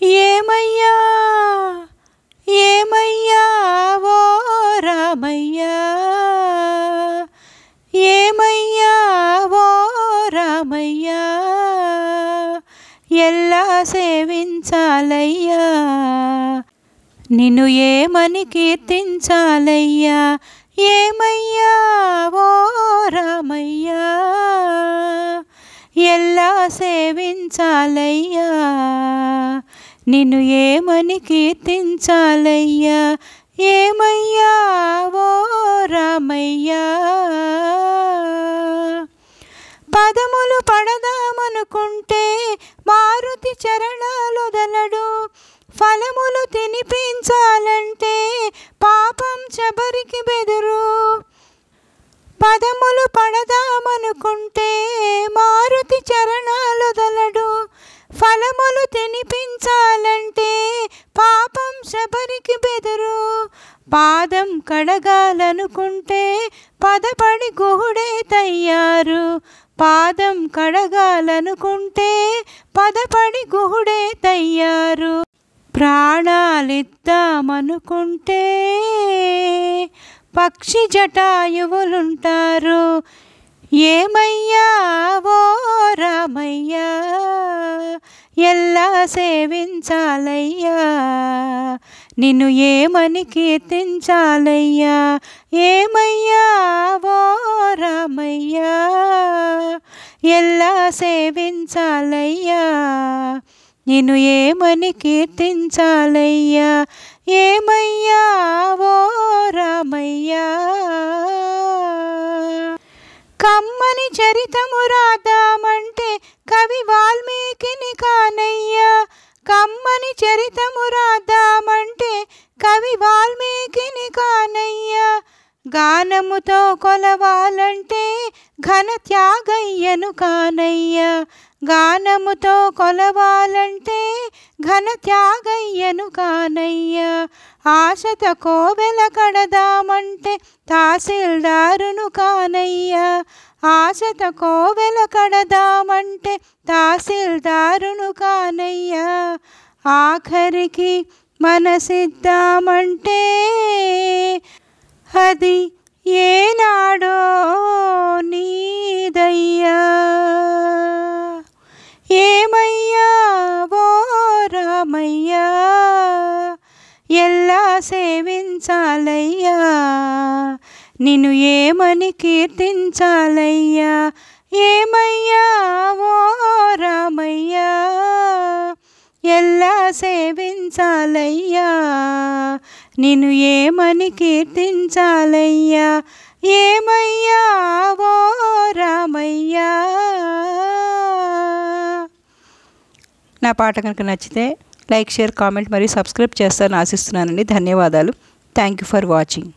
ఏమయ్యా ఏమయ్యా ఓ రామయ్యా, ఏమయ్యా ఓ రామయ్యా, ఎలా సేవించాలయ్యా, నిన్ను ఏమని కీర్తించాలయ్యా, ఏమయ్యా ఓ రామయ్యా, ఎలా సేవించాలయ్యా, నిన్ను ఏమని కీర్తించాలయ్యా, ఏమయ్యా ఓ రామయ్యా. పదములు పడదామనుకుంటే మారుతి చరణాలొదలడు, ఫలములు తినిపించాలంటే పాపం శబరికి బెదురు. పదములు పడదామనుకుంటే మారుతి చరణాలొదలడు, ఫలములు తినిపించాలంటే పాపం శబరికి బెదురు. పాదం కడగాలనుకుంటే పదపడి గుహుడే తయ్యారు, పాదం కడగాలనుకుంటే పదపడి గుహుడే తయ్యారు. ప్రాణాలిద్దామనుకుంటే పక్షి జటాయువులుంటారు, ఏమయ్యా ఓ రామయ్యా, ఎలా సేవించాలయ్యా, నిన్ను ఏమని కీర్తించాలయ్యా, ఏమయ్యా ఓ రామయ్యా, ఎలా సేవించాలయ్యా, నిన్ను ఏమని కీర్తించాలయ్యా, ఏమయ్యా ఓ రామయ్యా. కమ్మని చరితము రాద్దామంటే కవి వాల్మీకిని కానయ్యా, కమ్మని చరితము రాద్దామంటే కవి వాల్మీకిని కానయ్యా. గానముతో కొలవాలంటే ఘన త్యాగయ్యను కానయ్యా, గానముతో కొలవాలంటే ఘన త్యాగయ్యను కానయ్యా. ఆశత కోవెల కడదామంటే తహసీల్దారును కానయ్యా, ఆశత కోవెల కడదామంటే తహసీల్దారును కానయ్యా. ఆఖరికి మనసిద్దామంటే అది ఏనాడో నీదయ్యా, ఏమయ్యా ఓ రామయ్యా, ఎలా సేవించాలయ్యా, నిన్ను ఏమని కీర్తించాలయ్యా, ఏమయ్యా ఓ రామయ్యా, ఎలా సేవించాలయ్యా, నిన్ను ఏమని కీర్తించాలయ్యా, ఏమయ్యా ఓ రామయ్యా. నా పాట కనుక నచ్చితే లైక్, షేర్, కామెంట్ మరియు సబ్స్క్రైబ్ చేస్తారని ఆశిస్తున్నానండి. ధన్యవాదాలు. Thank you for watching.